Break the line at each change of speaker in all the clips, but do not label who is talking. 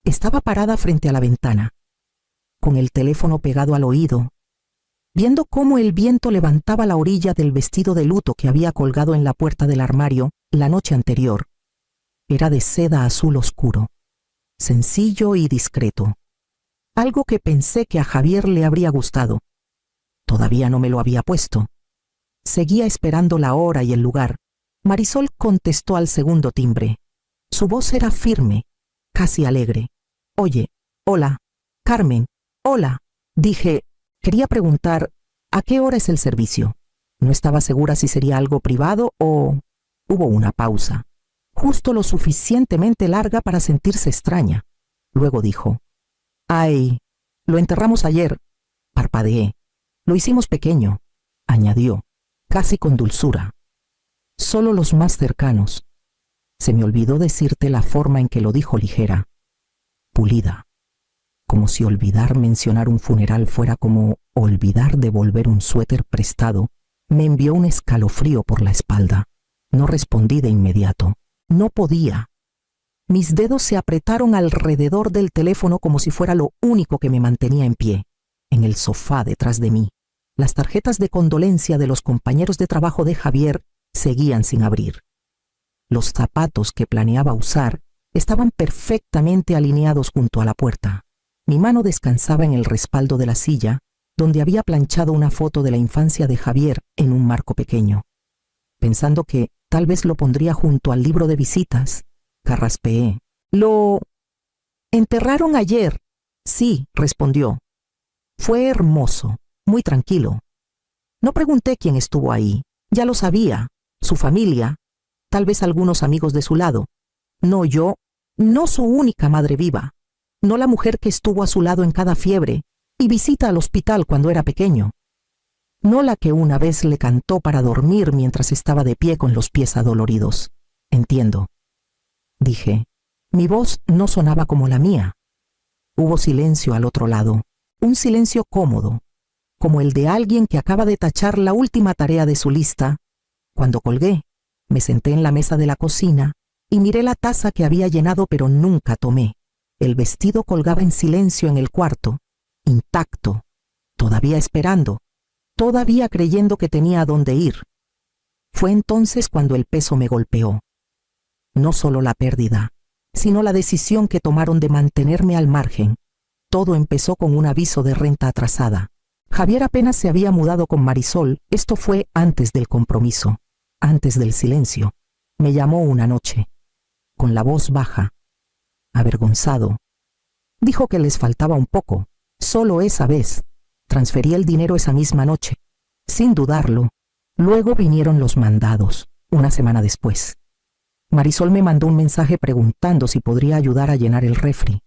Estaba parada frente a la ventana, con el teléfono pegado al oído, viendo cómo el viento levantaba la orilla del vestido de luto que había colgado en la puerta del armario la noche anterior. Era de seda azul oscuro, sencillo y discreto, algo que pensé que a Javier le habría gustado. Todavía no me lo había puesto. Seguía esperando la hora y el lugar. Marisol contestó al segundo timbre. Su voz era firme, casi alegre. «Oye, hola, Carmen, hola», dije. Quería preguntar, ¿a qué hora es el servicio? No estaba segura si sería algo privado o... Hubo una pausa, justo lo suficientemente larga para sentirse extraña. Luego dijo, «Ay, lo enterramos ayer». Parpadeé. «Lo hicimos pequeño», añadió, casi con dulzura. «Solo los más cercanos». Se me olvidó decirte la forma en que lo dijo ligera, pulida, como si olvidar mencionar un funeral fuera como olvidar devolver un suéter prestado. Me envió un escalofrío por la espalda. No respondí de inmediato. No podía. Mis dedos se apretaron alrededor del teléfono como si fuera lo único que me mantenía en pie. En el sofá detrás de mí, las tarjetas de condolencia de los compañeros de trabajo de Javier seguían sin abrir. Los zapatos que planeaba usar estaban perfectamente alineados junto a la puerta. Mi mano descansaba en el respaldo de la silla, donde había planchado una foto de la infancia de Javier en un marco pequeño. Pensando que tal vez lo pondría junto al libro de visitas, carraspeé. «Lo enterraron ayer». «Sí», respondió. «Fue hermoso, muy tranquilo. No pregunté quién estuvo ahí. Ya lo sabía. Su familia, tal vez algunos amigos de su lado. No yo, no su única madre viva. No la mujer que estuvo a su lado en cada fiebre y visita al hospital cuando era pequeño. No la que una vez le cantó para dormir mientras estaba de pie con los pies adoloridos. Entiendo», dije. Mi voz no sonaba como la mía. Hubo silencio al otro lado, un silencio cómodo, como el de alguien que acaba de tachar la última tarea de su lista. Cuando colgué, me senté en la mesa de la cocina y miré la taza que había llenado pero nunca tomé. El vestido colgaba en silencio en el cuarto, intacto, todavía esperando, todavía creyendo que tenía a dónde ir. Fue entonces cuando el peso me golpeó. No solo la pérdida, sino la decisión que tomaron de mantenerme al margen. Todo empezó con un aviso de renta atrasada. Javier apenas se había mudado con Marisol. Esto fue antes del compromiso, antes del silencio. Me llamó una noche, con la voz baja, avergonzado. Dijo que les faltaba un poco, solo esa vez. Transferí el dinero esa misma noche, sin dudarlo. Luego vinieron los mandados, una semana después. Marisol me mandó un mensaje preguntando si podría ayudar a llenar el refri.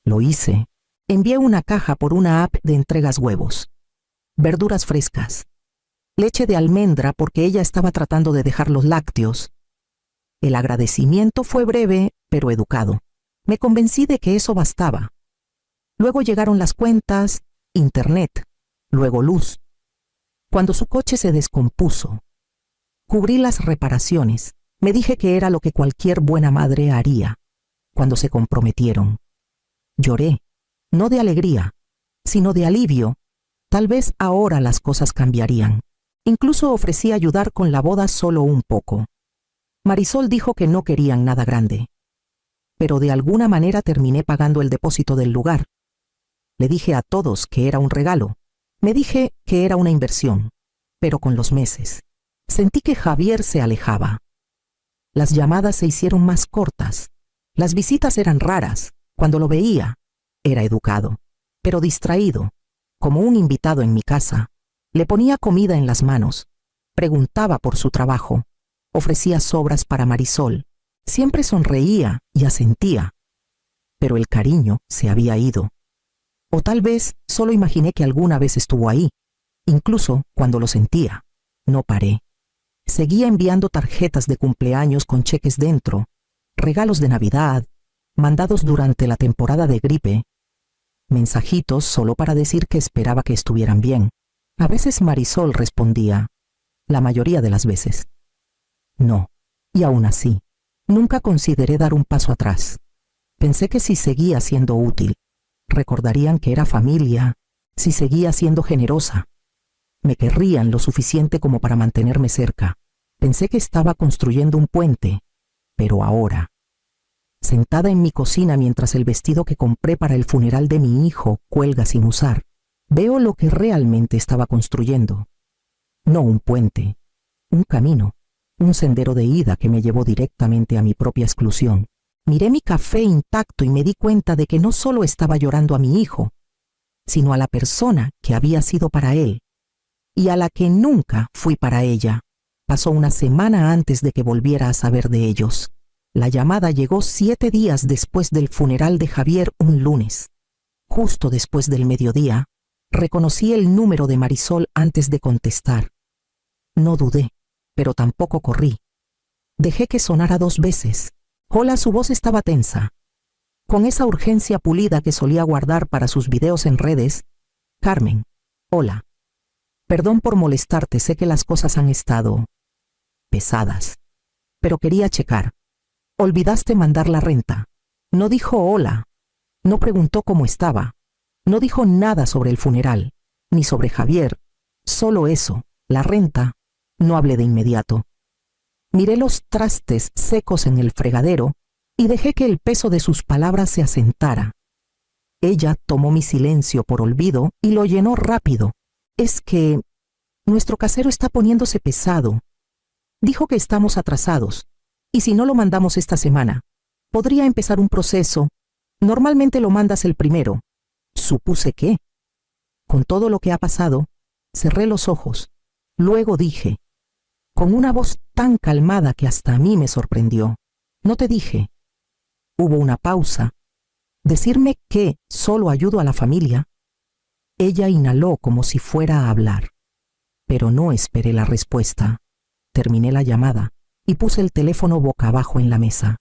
Lo hice. Envié una caja por una app de entregas huevos, verduras frescas, leche de almendra porque ella estaba tratando de dejar los lácteos. El agradecimiento fue breve, pero educado. Me convencí de que eso bastaba. Luego llegaron las cuentas, internet, luego luz. Cuando su coche se descompuso, cubrí las reparaciones. Me dije que era lo que cualquier buena madre haría. Cuando se comprometieron, lloré, no de alegría, sino de alivio. Tal vez ahora las cosas cambiarían. Incluso ofrecí ayudar con la boda solo un poco. Marisol dijo que no querían nada grande, pero de alguna manera terminé pagando el depósito del lugar. Le dije a todos que era un regalo. Me dije que era una inversión, pero con los meses sentí que Javier se alejaba. Las llamadas se hicieron más cortas. Las visitas eran raras. Cuando lo veía, era educado, pero distraído, como un invitado en mi casa. Le ponía comida en las manos, preguntaba por su trabajo, ofrecía sobras para Marisol. Siempre sonreía y asentía, pero el cariño se había ido. O tal vez solo imaginé que alguna vez estuvo ahí, incluso cuando lo sentía. No paré. Seguía enviando tarjetas de cumpleaños con cheques dentro, regalos de Navidad, mandados durante la temporada de gripe, mensajitos solo para decir que esperaba que estuvieran bien. A veces Marisol respondía, la mayoría de las veces. No, y aún así, nunca consideré dar un paso atrás. Pensé que si seguía siendo útil, recordarían que era familia, si seguía siendo generosa. Me querrían lo suficiente como para mantenerme cerca. Pensé que estaba construyendo un puente, pero ahora, sentada en mi cocina mientras el vestido que compré para el funeral de mi hijo cuelga sin usar, veo lo que realmente estaba construyendo. No un puente, un camino, un sendero de ida que me llevó directamente a mi propia exclusión. Miré mi café intacto y me di cuenta de que no solo estaba llorando a mi hijo, sino a la persona que había sido para él y a la que nunca fui para ella. Pasó una semana antes de que volviera a saber de ellos. La llamada llegó 7 días después del funeral de Javier, un lunes. Justo después del mediodía, reconocí el número de Marisol antes de contestar. No dudé, pero tampoco corrí. Dejé que sonara 2 veces. Hola, su voz estaba tensa. Con esa urgencia pulida que solía guardar para sus videos en redes. Carmen, hola. Perdón por molestarte, sé que las cosas han estado pesadas, pero quería checar. Olvidaste mandar la renta. No dijo hola, no preguntó cómo estaba, no dijo nada sobre el funeral, ni sobre Javier, solo eso, la renta. No hablé de inmediato. Miré los trastes secos en el fregadero y dejé que el peso de sus palabras se asentara. Ella tomó mi silencio por olvido y lo llenó rápido. Es que nuestro casero está poniéndose pesado. Dijo que estamos atrasados, y si no lo mandamos esta semana, podría empezar un proceso. Normalmente lo mandas el primero. Supuse que, con todo lo que ha pasado, cerré los ojos. Luego dije, con una voz tan calmada que hasta a mí me sorprendió, no te dije. Hubo una pausa. ¿Decirme que solo ayudo a la familia? Ella inhaló como si fuera a hablar, pero no esperé la respuesta. Terminé la llamada y puse el teléfono boca abajo en la mesa.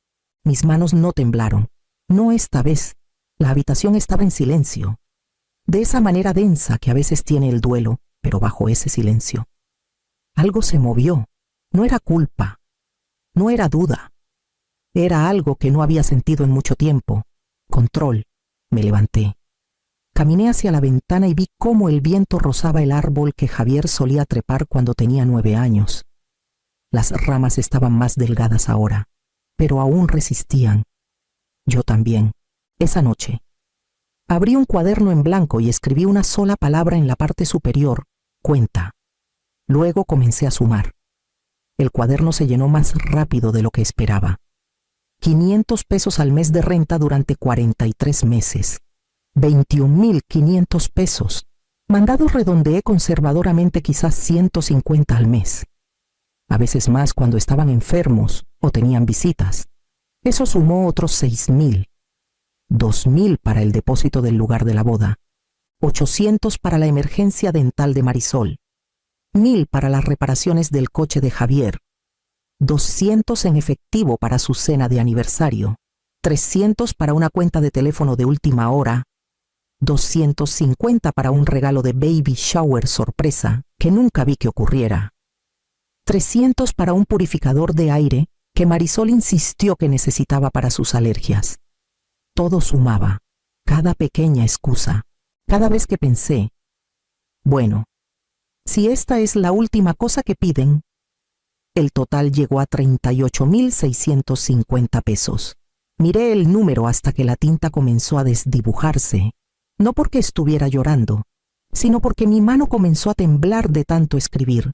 Mis manos no temblaron. No esta vez. La habitación estaba en silencio. De esa manera densa que a veces tiene el duelo, pero bajo ese silencio. Algo se movió. No era culpa. No era duda. Era algo que no había sentido en mucho tiempo. Control. Me levanté. Caminé hacia la ventana y vi cómo el viento rozaba el árbol que Javier solía trepar cuando tenía 9 años. Las ramas estaban más delgadas ahora, pero aún resistían. Yo también. Esa noche, abrí un cuaderno en blanco y escribí una sola palabra en la parte superior, cuenta. Luego comencé a sumar. El cuaderno se llenó más rápido de lo que esperaba. 500 pesos al mes de renta durante 43 meses. 21.500 pesos. Mandados redondeé conservadoramente quizás 150 al mes. A veces más cuando estaban enfermos o tenían visitas. Eso sumó otros 6.000. 2.000 para el depósito del lugar de la boda. 800 para la emergencia dental de Marisol. 1.000 para las reparaciones del coche de Javier. 200 en efectivo para su cena de aniversario. 300 para una cuenta de teléfono de última hora. 250 para un regalo de baby shower sorpresa que nunca vi que ocurriera. 300 para un purificador de aire que Marisol insistió que necesitaba para sus alergias. Todo sumaba, cada pequeña excusa, cada vez que pensé, bueno, si esta es la última cosa que piden, el total llegó a 38.650 pesos. Miré el número hasta que la tinta comenzó a desdibujarse, no porque estuviera llorando, sino porque mi mano comenzó a temblar de tanto escribir.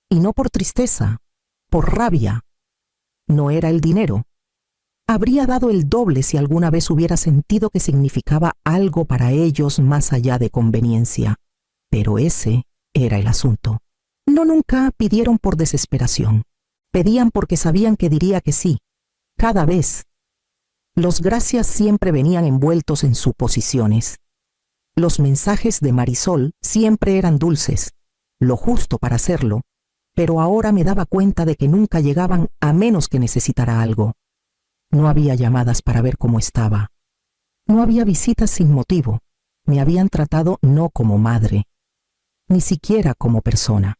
Y no por tristeza, por rabia. No era el dinero. Habría dado el doble si alguna vez hubiera sentido que significaba algo para ellos más allá de conveniencia. Pero ese era el asunto. No, nunca pidieron por desesperación. Pedían porque sabían que diría que sí. Cada vez. Los gracias siempre venían envueltos en suposiciones. Los mensajes de Marisol siempre eran dulces, lo justo para hacerlo, pero ahora me daba cuenta de que nunca llegaban a menos que necesitara algo. No había llamadas para ver cómo estaba. No había visitas sin motivo. Me habían tratado no como madre, ni siquiera como persona,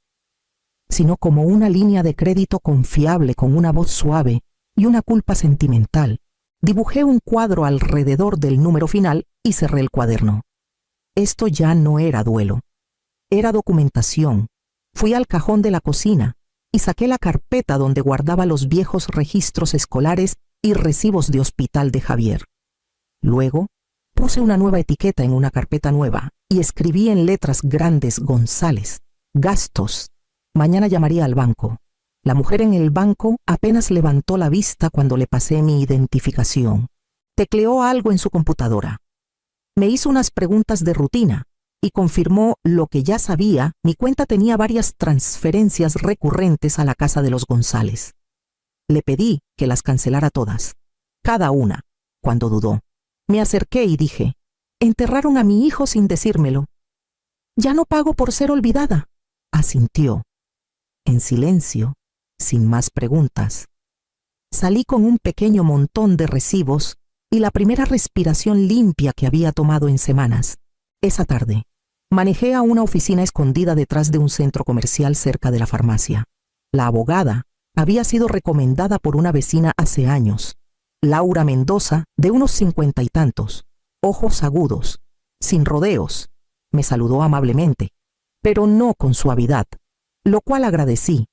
sino como una línea de crédito confiable con una voz suave y una culpa sentimental. Dibujé un cuadro alrededor del número final y cerré el cuaderno. Esto ya no era duelo. Era documentación. Fui al cajón de la cocina y saqué la carpeta donde guardaba los viejos registros escolares y recibos de hospital de Javier. Luego, puse una nueva etiqueta en una carpeta nueva y escribí en letras grandes González. Gastos. Mañana llamaría al banco. La mujer en el banco apenas levantó la vista cuando le pasé mi identificación. Tecleó algo en su computadora. Me hizo unas preguntas de rutina y confirmó lo que ya sabía. Mi cuenta tenía varias transferencias recurrentes a la casa de los González. Le pedí que las cancelara todas, cada una, cuando dudó. Me acerqué y dije, enterraron a mi hijo sin decírmelo. Ya no pago por ser olvidada. Asintió. En silencio, sin más preguntas. Salí con un pequeño montón de recibos y la primera respiración limpia que había tomado en semanas. Esa tarde, manejé a una oficina escondida detrás de un centro comercial cerca de la farmacia. La abogada había sido recomendada por una vecina hace años. Laura Mendoza, de unos 50 y tantos, ojos agudos, sin rodeos. Me saludó amablemente, pero no con suavidad, lo cual agradecí.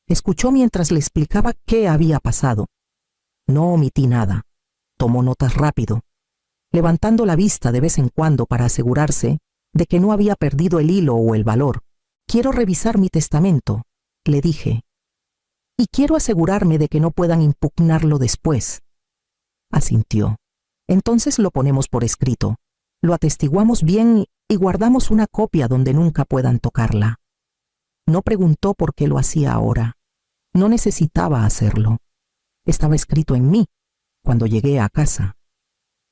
Escuchó mientras le explicaba qué había pasado. No omití nada. Tomó notas rápido, levantando la vista de vez en cuando para asegurarse de que no había perdido el hilo o el valor. Quiero revisar mi testamento, le dije, y quiero asegurarme de que no puedan impugnarlo después. Asintió. Entonces lo ponemos por escrito, lo atestiguamos bien y guardamos una copia donde nunca puedan tocarla. No preguntó por qué lo hacía ahora. No necesitaba hacerlo. Estaba escrito en mí. Cuando llegué a casa,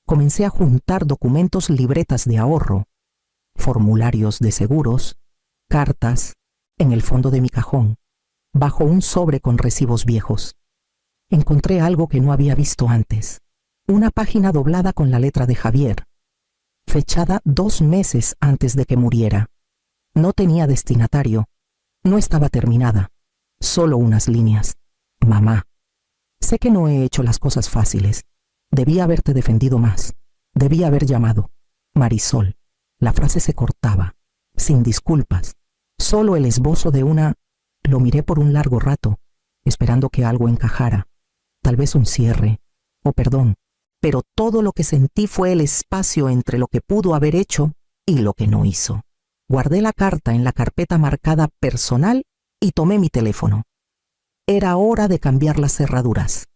comencé a juntar documentos, libretas de ahorro, formularios de seguros, cartas, en el fondo de mi cajón, bajo un sobre con recibos viejos. Encontré algo que no había visto antes. Una página doblada con la letra de Javier, fechada 2 meses antes de que muriera. No tenía destinatario. No estaba terminada. Solo unas líneas. Mamá. Sé que no he hecho las cosas fáciles. Debía haberte defendido más. Debía haber llamado. Marisol. La frase se cortaba, sin disculpas. Solo el esbozo de una... Lo miré por un largo rato, esperando que algo encajara. Tal vez un cierre, o perdón. Pero todo lo que sentí fue el espacio entre lo que pudo haber hecho y lo que no hizo. Guardé la carta en la carpeta marcada personal y tomé mi teléfono. Era hora de cambiar las cerraduras.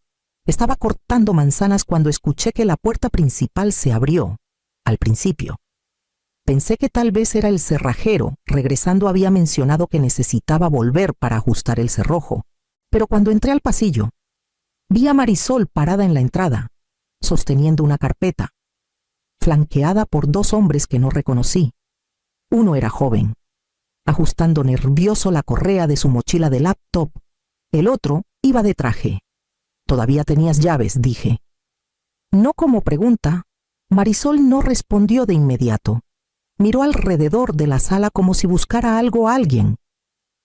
Estaba cortando manzanas cuando escuché que la puerta principal se abrió, al principio. Pensé que tal vez era el cerrajero. Regresando había mencionado que necesitaba volver para ajustar el cerrojo. Pero cuando entré al pasillo, vi a Marisol parada en la entrada, sosteniendo una carpeta, flanqueada por 2 hombres que no reconocí. Uno era joven, ajustando nervioso la correa de su mochila de laptop. El otro iba de traje. «¿Todavía tenías llaves?», dije. No como pregunta, Marisol no respondió de inmediato. Miró alrededor de la sala como si buscara algo o alguien.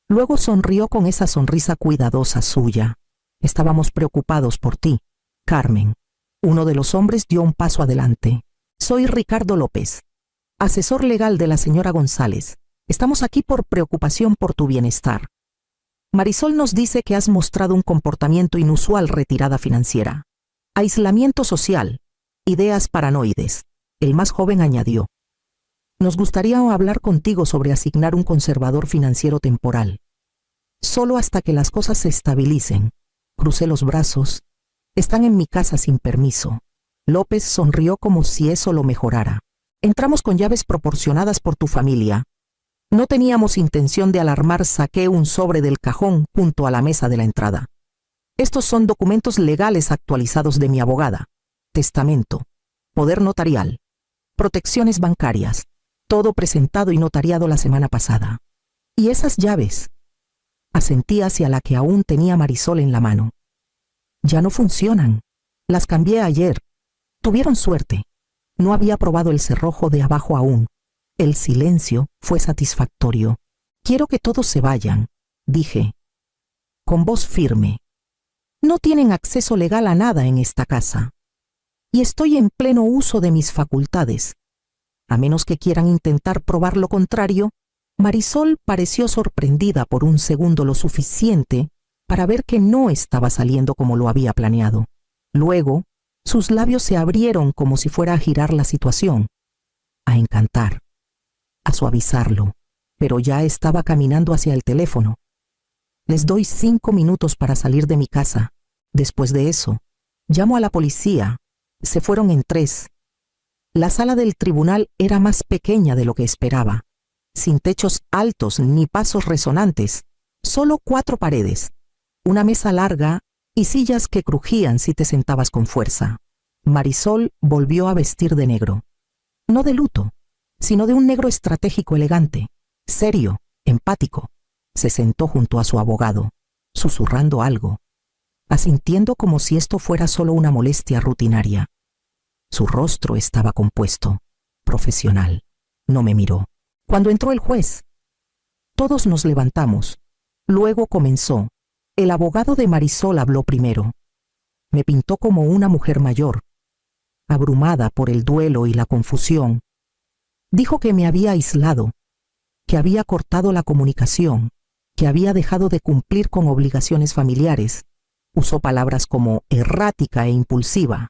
Luego sonrió con esa sonrisa cuidadosa suya. «Estábamos preocupados por ti, Carmen». Uno de los hombres dio un paso adelante. «Soy Ricardo López, asesor legal de la señora González. Estamos aquí por preocupación por tu bienestar. Marisol nos dice que has mostrado un comportamiento inusual, retirada financiera, aislamiento social, ideas paranoides». El más joven añadió: «Nos gustaría hablar contigo sobre asignar un conservador financiero temporal. Solo hasta que las cosas se estabilicen». Crucé los brazos. «Están en mi casa sin permiso». López sonrió como si eso lo mejorara. «Entramos con llaves proporcionadas por tu familia. No teníamos intención de alarmar». Saqué un sobre del cajón junto a la mesa de la entrada. «Estos son documentos legales actualizados de mi abogada. Testamento, poder notarial, protecciones bancarias, todo presentado y notariado la semana pasada. ¿Y esas llaves?». Asentí hacia la que aún tenía Marisol en la mano. «Ya no funcionan. Las cambié ayer. Tuvieron suerte. No había probado el cerrojo de abajo aún». El silencio fue satisfactorio. «Quiero que todos se vayan», dije, con voz firme. «No tienen acceso legal a nada en esta casa. y estoy en pleno uso de mis facultades. A menos que quieran intentar probar lo contrario, Marisol pareció sorprendida por un segundo lo suficiente para ver que no estaba saliendo como lo había planeado. Luego, sus labios se abrieron como si fuera a girar la situación, a encantar, a suavizarlo, pero ya estaba caminando hacia el teléfono. Les doy 5 minutos para salir de mi casa. Después de eso, llamo a la policía. Se fueron en 3. La sala del tribunal era más pequeña de lo que esperaba, sin techos altos ni pasos resonantes, solo 4 paredes, una mesa larga y sillas que crujían si te sentabas con fuerza. Marisol volvió a vestir de negro. No de luto, sino de un negro estratégico elegante, serio, empático. Se sentó junto a su abogado, susurrando algo, asintiendo como si esto fuera solo una molestia rutinaria. Su rostro estaba compuesto, profesional. No me miró. Cuando entró el juez, todos nos levantamos. Luego comenzó. El abogado de Marisol habló primero. Me pintó como una mujer mayor, abrumada por el duelo y la confusión. Dijo que me había aislado, que había cortado la comunicación, que había dejado de cumplir con obligaciones familiares. Usó palabras como errática e impulsiva.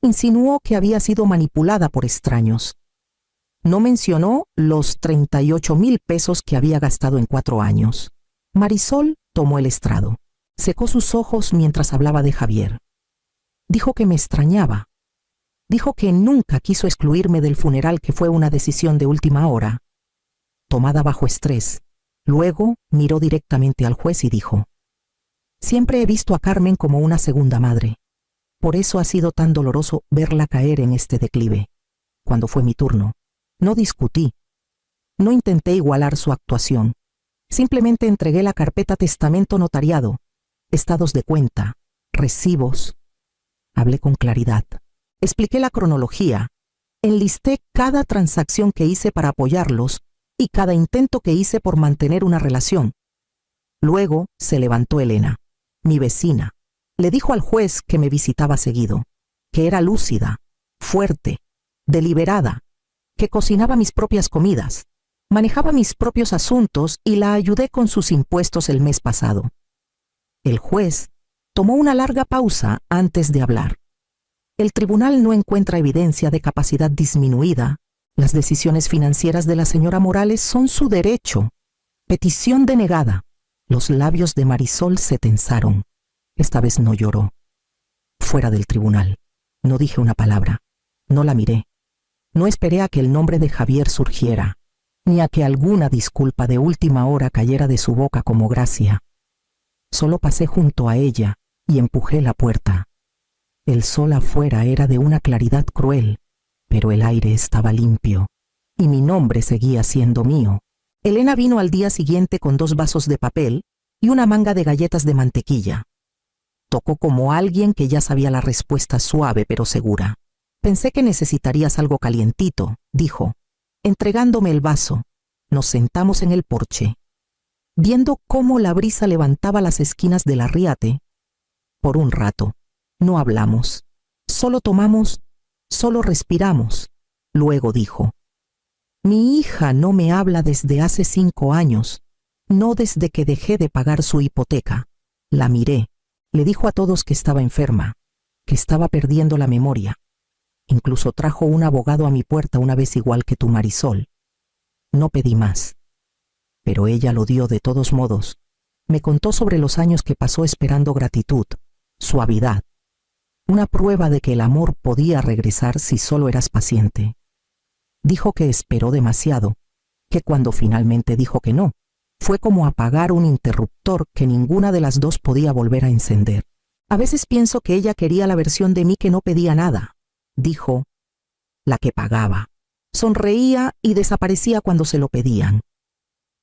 Insinuó que había sido manipulada por extraños. No mencionó los 38,000 pesos que había gastado en 4 años. Marisol tomó el estrado. Secó sus ojos mientras hablaba de Javier. Dijo que me extrañaba. Dijo que nunca quiso excluirme del funeral, que fue una decisión de última hora, tomada bajo estrés. Luego miró directamente al juez y dijo: siempre he visto a Carmen como una segunda madre. Por eso ha sido tan doloroso verla caer en este declive. Cuando fue mi turno, no discutí. No intenté igualar su actuación. Simplemente entregué la carpeta testamento notariado, estados de cuenta, recibos. Hablé con claridad. Expliqué la cronología. Enlisté cada transacción que hice para apoyarlos y cada intento que hice por mantener una relación. Luego se levantó Elena, mi vecina. Le dijo al juez que me visitaba seguido, que era lúcida, fuerte, deliberada, que cocinaba mis propias comidas, manejaba mis propios asuntos y la ayudé con sus impuestos el mes pasado. El juez tomó una larga pausa antes de hablar. El tribunal no encuentra evidencia de capacidad disminuida. Las decisiones financieras de la señora Morales son su derecho. Petición denegada. Los labios de Marisol se tensaron. Esta vez no lloró. Fuera del tribunal. No dije una palabra. No la miré. No esperé a que el nombre de Javier surgiera, ni a que alguna disculpa de última hora cayera de su boca como gracia. Solo pasé junto a ella y empujé la puerta. El sol afuera era de una claridad cruel, pero el aire estaba limpio, y mi nombre seguía siendo mío. Elena vino al día siguiente con 2 vasos de papel y una manga de galletas de mantequilla. Tocó como alguien que ya sabía la respuesta, suave pero segura. Pensé que necesitarías algo calientito, dijo, entregándome el vaso. Nos sentamos en el porche, viendo cómo la brisa levantaba las esquinas del arriate. Por un rato, no hablamos, solo tomamos, solo respiramos. Luego dijo: mi hija no me habla desde hace 5 años, no desde que dejé de pagar su hipoteca. La miré. Le dijo a todos que estaba enferma, que estaba perdiendo la memoria. Incluso trajo un abogado a mi puerta una vez, igual que tú, Marisol. No pedí más. Pero ella lo dio de todos modos. Me contó sobre los años que pasó esperando gratitud, suavidad, una prueba de que el amor podía regresar si solo eras paciente. Dijo que esperó demasiado, que cuando finalmente dijo que no, fue como apagar un interruptor que ninguna de las dos podía volver a encender. A veces pienso que ella quería la versión de mí que no pedía nada, dijo, la que pagaba. Sonreía y desaparecía cuando se lo pedían.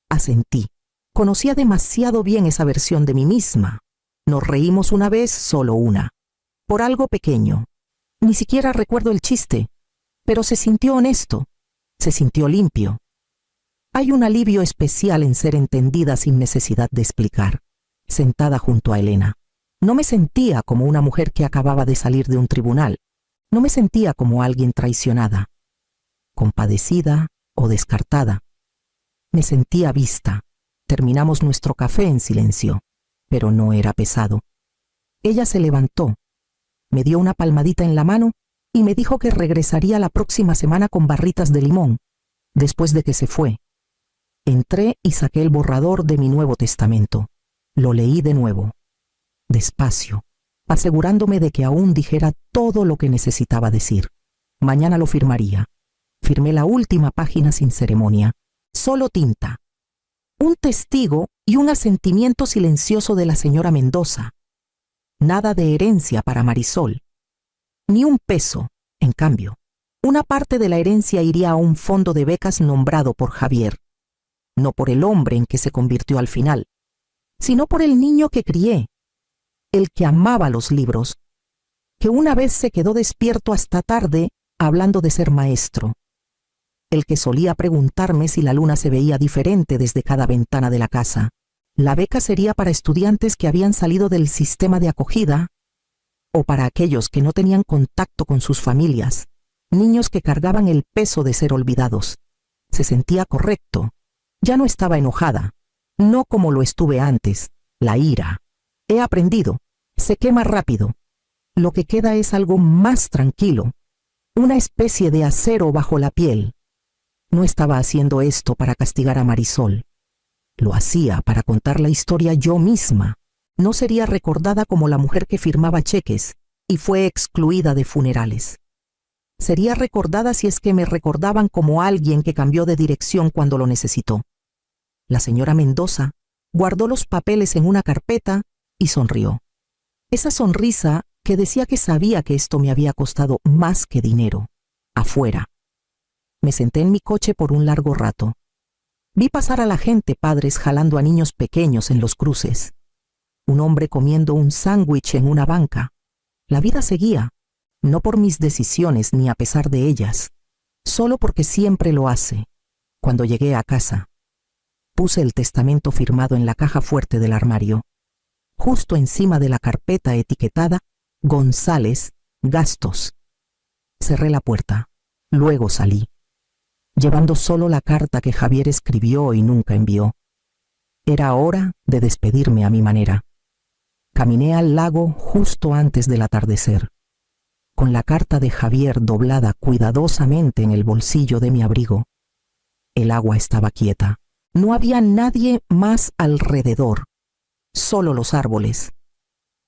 Asentí. Conocía demasiado bien esa versión de mí misma. Nos reímos una vez, solo una, por algo pequeño. Ni siquiera recuerdo el chiste, pero se sintió honesto, se sintió limpio. Hay un alivio especial en ser entendida sin necesidad de explicar. Sentada junto a Elena, no me sentía como una mujer que acababa de salir de un tribunal. No me sentía como alguien traicionada, compadecida o descartada. Me sentía vista. Terminamos nuestro café en silencio, pero no era pesado. Ella se levantó, me dio una palmadita en la mano y me dijo que regresaría la próxima semana con barritas de limón, después de que se fue. Entré y saqué el borrador de mi Nuevo Testamento. Lo leí de nuevo, despacio, asegurándome de que aún dijera todo lo que necesitaba decir. Mañana lo firmaría. Firmé la última página sin ceremonia, solo tinta. Un testigo y un asentimiento silencioso de la señora Mendoza. Nada de herencia para Marisol. Ni un peso, en cambio. Una parte de la herencia iría a un fondo de becas nombrado por Javier. No por el hombre en que se convirtió al final, sino por el niño que crié, el que amaba los libros, que una vez se quedó despierto hasta tarde hablando de ser maestro, el que solía preguntarme si la luna se veía diferente desde cada ventana de la casa. La beca sería para estudiantes que habían salido del sistema de acogida o para aquellos que no tenían contacto con sus familias, niños que cargaban el peso de ser olvidados. Se sentía correcto. Ya no estaba enojada, no como lo estuve antes, la ira. He aprendido, se quema rápido. Lo que queda es algo más tranquilo, una especie de acero bajo la piel. No estaba haciendo esto para castigar a Marisol. Lo hacía para contar la historia yo misma. No sería recordada como la mujer que firmaba cheques y fue excluida de funerales. Sería recordada si es que me recordaban como alguien que cambió de dirección cuando lo necesitó. La señora Mendoza guardó los papeles en una carpeta y sonrió. Esa sonrisa que decía que sabía que esto me había costado más que dinero. Afuera. Me senté en mi coche por un largo rato. Vi pasar a la gente, padres jalando a niños pequeños en los cruces. Un hombre comiendo un sándwich en una banca. La vida seguía, no por mis decisiones ni a pesar de ellas, solo porque siempre lo hace. Cuando llegué a casa, puse el testamento firmado en la caja fuerte del armario, justo encima de la carpeta etiquetada González, gastos. Cerré la puerta, luego salí, llevando solo la carta que Javier escribió y nunca envió. Era hora de despedirme a mi manera. Caminé al lago justo antes del atardecer, con la carta de Javier doblada cuidadosamente en el bolsillo de mi abrigo. El agua estaba quieta. No había nadie más alrededor, solo los árboles,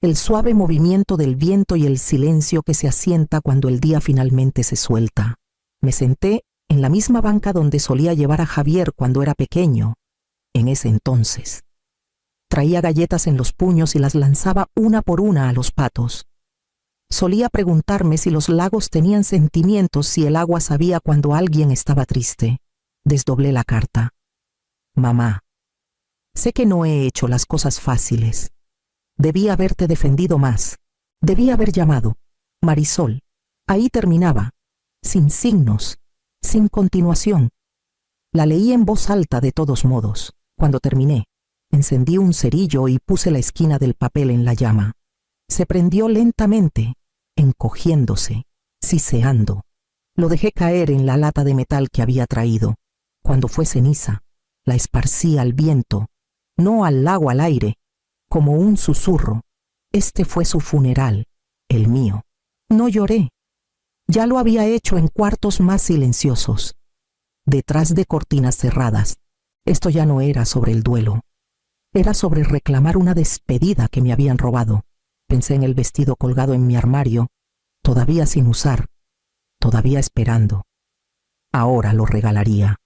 el suave movimiento del viento y el silencio que se asienta cuando el día finalmente se suelta. Me senté en la misma banca donde solía llevar a Javier cuando era pequeño, en ese entonces. Traía galletas en los puños y las lanzaba una por una a los patos. Solía preguntarme si los lagos tenían sentimientos, si el agua sabía cuando alguien estaba triste. Desdoblé la carta. Mamá, sé que no he hecho las cosas fáciles. Debí haberte defendido más. Debí haber llamado. Marisol. Ahí terminaba. Sin signos. Sin continuación. La leí en voz alta de todos modos. Cuando terminé, encendí un cerillo y puse la esquina del papel en la llama. Se prendió lentamente, encogiéndose, siseando. Lo dejé caer en la lata de metal que había traído. Cuando fue ceniza, la esparcí al viento, no al lago, al aire, como un susurro. Este fue su funeral, el mío. No lloré. Ya lo había hecho en cuartos más silenciosos, detrás de cortinas cerradas. Esto ya no era sobre el duelo. Era sobre reclamar una despedida que me habían robado. Pensé en el vestido colgado en mi armario, todavía sin usar, todavía esperando. Ahora lo regalaría.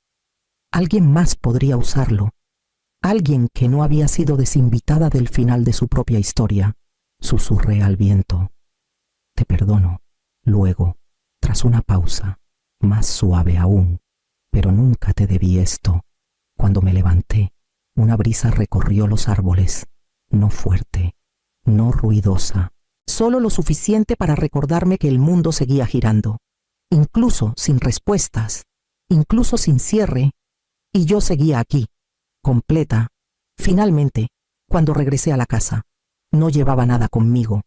Alguien más podría usarlo. Alguien que no había sido desinvitada del final de su propia historia. Susurré al viento. Te perdono. Luego, tras una pausa, más suave aún, pero nunca te debí esto. Cuando me levanté, una brisa recorrió los árboles, no fuerte, no ruidosa, solo lo suficiente para recordarme que el mundo seguía girando, incluso sin respuestas, incluso sin cierre, y yo seguía aquí, completa. Finalmente, cuando regresé a la casa, no llevaba nada conmigo,